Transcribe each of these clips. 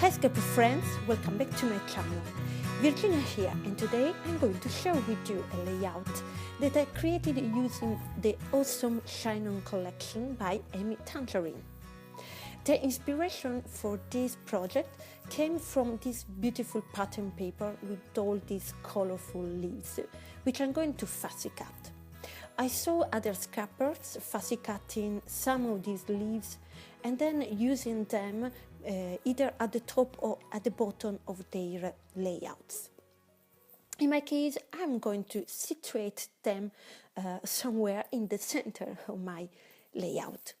Escape friends, welcome back to my channel. Virginia here, and today I'm going to share with you a layout that I created using the awesome Shine On collection by Amy Tangerine. The inspiration for this project came from this beautiful pattern paper with all these colorful leaves, which I'm going to fussy cut. I saw other scrappers fussy cutting some of these leaves and then using them either at the top or at the bottom of their layouts. In my case, I'm going to situate them somewhere in the center of my layout.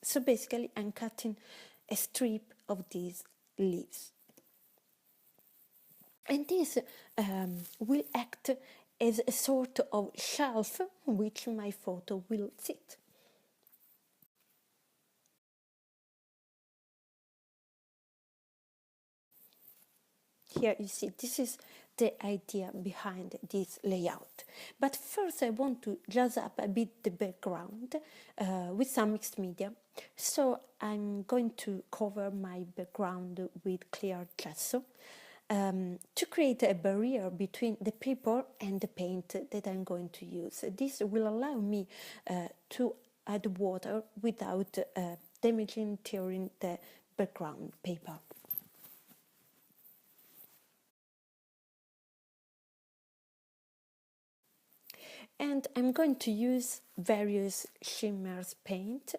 So basically, I'm cutting a strip of these leaves. And this will act as a sort of shelf on which my photo will sit. Here you see, this is the idea behind this layout. But first I want to jazz up a bit the background with some mixed media. So I'm going to cover my background with clear gesso to create a barrier between the paper and the paint that I'm going to use. This will allow me to add water without damaging, tearing the background paper. And I'm going to use various Shimmerz paint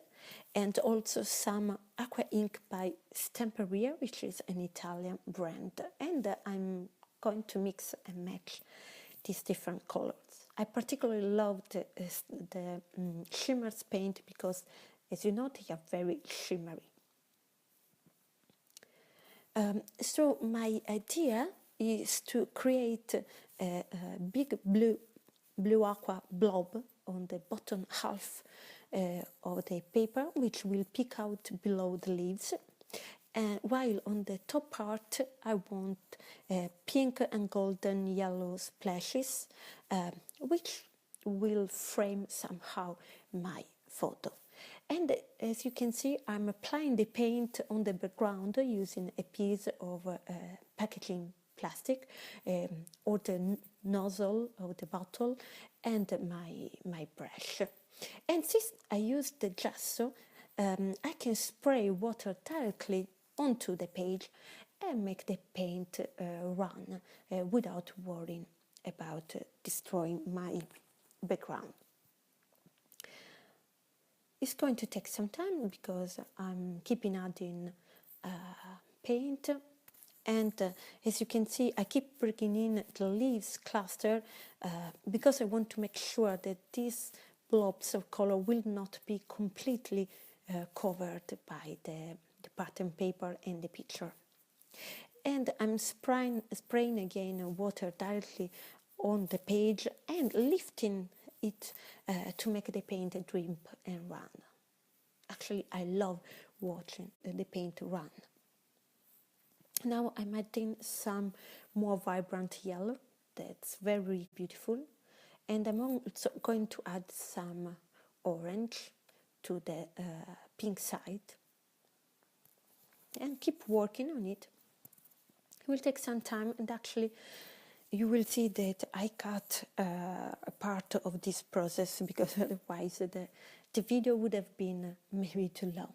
and also some aqua ink by Stamperia, which is an Italian brand. And I'm going to mix and match these different colors. I particularly love the Shimmerz paint because, as you know, they are very shimmery. So my idea is to create a big blue aqua blob on the bottom half of the paper, which will peek out below the leaves, while on the top part I want pink and golden yellow splashes, which will frame somehow my photo. And as you can see, I'm applying the paint on the background using a piece of packaging plastic or the nozzle of the bottle and my brush. And since I use the gesso, I can spray water directly onto the page and make the paint run without worrying about destroying my background. It's going to take some time because I'm keeping adding paint. And as you can see, I keep bringing in the leaves cluster because I want to make sure that these blobs of color will not be completely covered by the pattern paper and the picture. And I'm spraying again water directly on the page and lifting it to make the paint drip and run. Actually, I love watching the paint run. Now I'm adding some more vibrant yellow, that's very beautiful, and I'm also going to add some orange to the pink side and keep working on it. It will take some time, and actually you will see that I cut a part of this process because otherwise the video would have been maybe too long.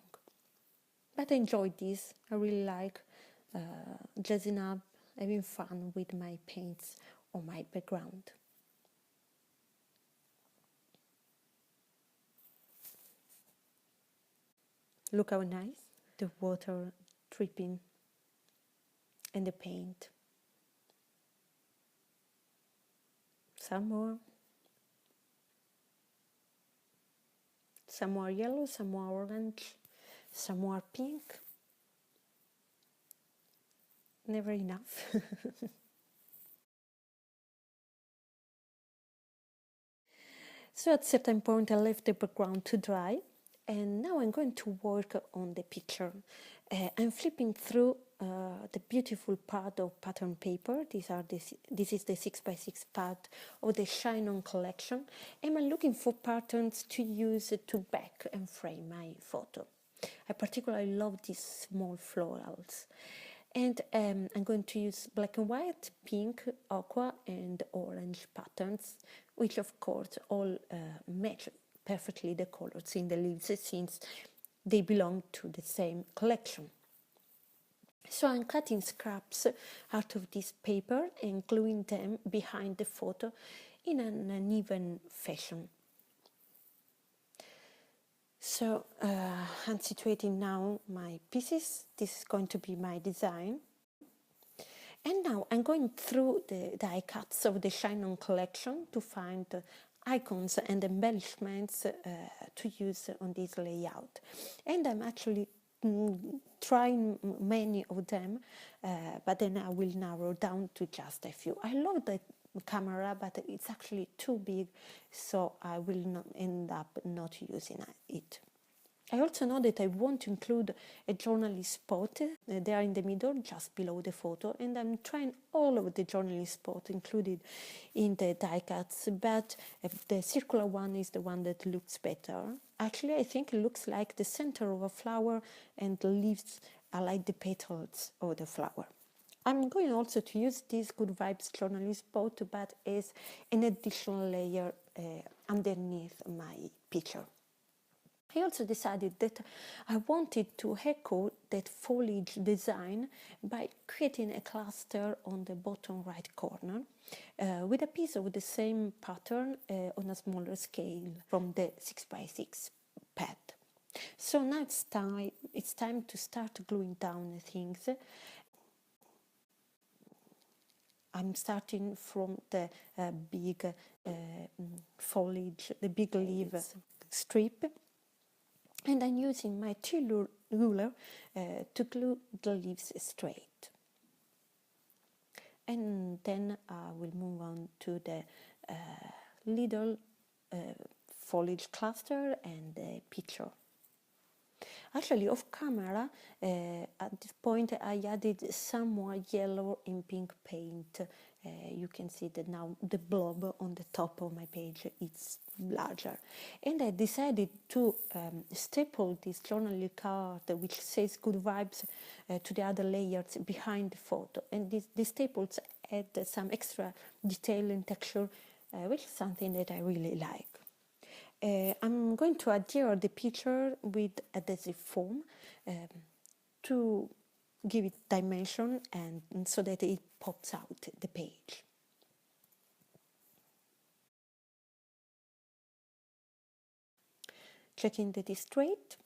But I enjoyed this, I really like jazzing up, having fun with my paints on my background. Look how nice, the water dripping and the paint. Some more yellow, some more orange, some more pink. Never enough. So at a certain point I left the background to dry, and now I'm going to work on the picture. I'm flipping through the beautiful part of pattern paper. This is the 6x6 part of the Shine On collection, and I'm looking for patterns to use to back and frame my photo. I particularly love these small florals. And I'm going to use black and white, pink, aqua and orange patterns, which of course all match perfectly the colors in the leaves since they belong to the same collection. So I'm cutting scraps out of this paper and gluing them behind the photo in an uneven fashion. So I'm situating now my pieces. This is going to be my design. And now I'm going through the die cuts of the Shine On collection to find icons and embellishments to use on this layout. And I'm actually trying many of them, but then I will narrow down to just a few. I love the camera, but it's actually too big, so I will not end up not using it. I also know that I want to include a journalist spot there in the middle, just below the photo, and I'm trying all of the journalist spots included in the die cuts, but the circular one is the one that looks better. Actually, I think it looks like the center of a flower, and the leaves are like the petals of the flower. I'm going also to use this Good Vibes journalist spot, but as an additional layer underneath my picture. I also decided that I wanted to echo that foliage design by creating a cluster on the bottom right corner with a piece of the same pattern on a smaller scale from the 6x6 pad. So now it's time to start gluing down things. I'm starting from the big foliage, the big leaf strip. And I'm using my ruler to glue the leaves straight. And then I will move on to the little foliage cluster and the picture. Actually, off camera, at this point I added some more yellow and pink paint. You can see that now the blob on the top of my page is larger. And I decided to staple this journaling card, which says Good Vibes, to the other layers behind the photo. And these staples add some extra detail and texture, which is something that I really like. I'm going to adhere the picture with adhesive foam to give it dimension and so that it pops out the page. Checking that it's straight.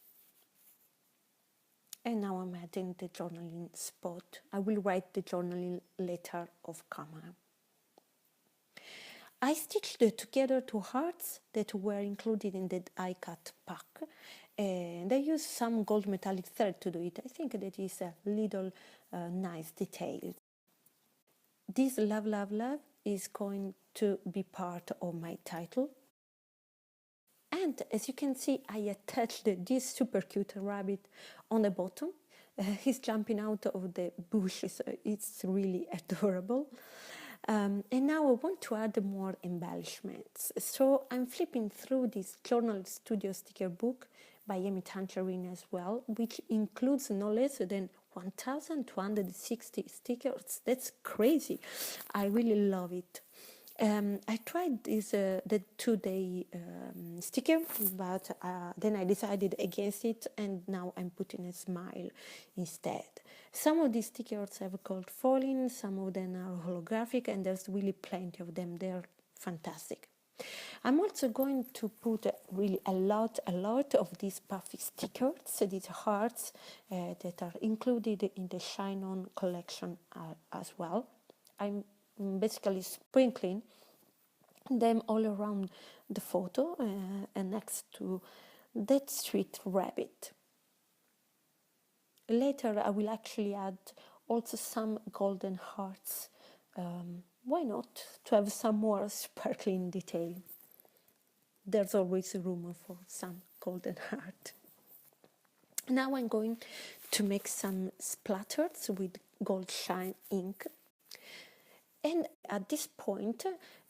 And now I'm adding the journaling spot. I will write the journaling letter off camera. I stitched together two hearts that were included in the die cut pack, and I used some gold metallic thread to do it. I think that is a little nice detail. This love, love, love is going to be part of my title. And as you can see, I attached this super cute rabbit on the bottom. He's jumping out of the bushes. It's really adorable. And now I want to add more embellishments. So I'm flipping through this Journal Studio sticker book by Amy Tangerine as well, which includes no less than 1,260 stickers. That's crazy. I really love it. I tried this the 2-day sticker, but then I decided against it, and now I'm putting a smile instead. Some of these stickers have gold foiling, some of them are holographic, and there's really plenty of them. They're fantastic. I'm also going to put really a lot of these puffy stickers, these hearts that are included in the Shine On collection as well. I'm basically sprinkling them all around the photo and next to that sweet rabbit. Later I will actually add also some golden hearts. Why not? To have some more sparkling detail. There's always room for some golden heart. Now I'm going to make some splatters with gold shine ink. And at this point,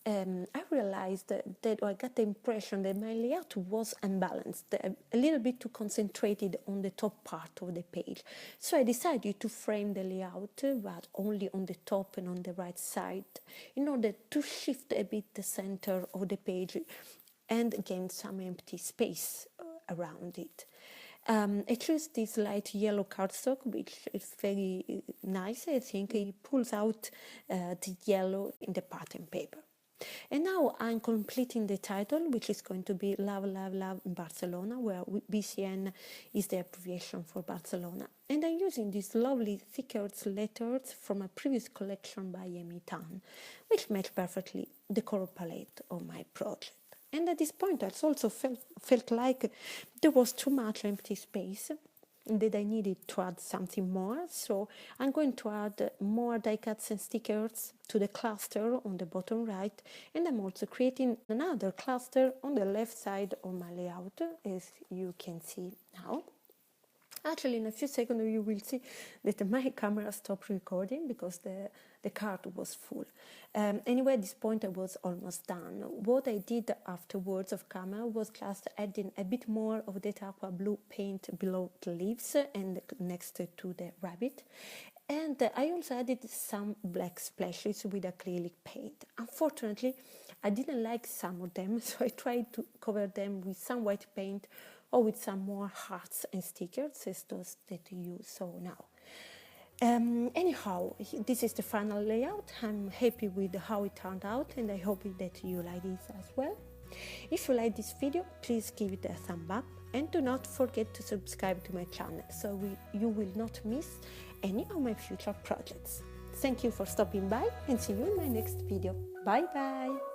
I realized that I got the impression that my layout was unbalanced, a little bit too concentrated on the top part of the page. So I decided to frame the layout, but only on the top and on the right side, in order to shift a bit the center of the page and gain some empty space around it. I chose this light yellow cardstock, which is very nice. I think it pulls out the yellow in the pattern paper. And now I'm completing the title, which is going to be Love, Love, Love in Barcelona, where BCN is the abbreviation for Barcelona. And I'm using these lovely thicker letters from a previous collection by Amy Tangerine, which match perfectly the color palette of my project. And at this point, I also felt like there was too much empty space and that I needed to add something more. So I'm going to add more die cuts and stickers to the cluster on the bottom right. And I'm also creating another cluster on the left side of my layout, as you can see now. Actually, in a few seconds you will see that my camera stopped recording because the card was full. Anyway, at this point I was almost done. What I did afterwards of camera was just adding a bit more of that aqua blue paint below the leaves and next to the rabbit. And I also added some black splashes with acrylic paint. Unfortunately, I didn't like some of them, so I tried to cover them with some white paint or with some more hearts and stickers, as those that you saw now. Anyhow, this is the final layout. I'm happy with how it turned out, and I hope that you like this as well. If you like this video, please give it a thumb up, and do not forget to subscribe to my channel so you will not miss any of my future projects. Thank you for stopping by, and see you in my next video. Bye bye!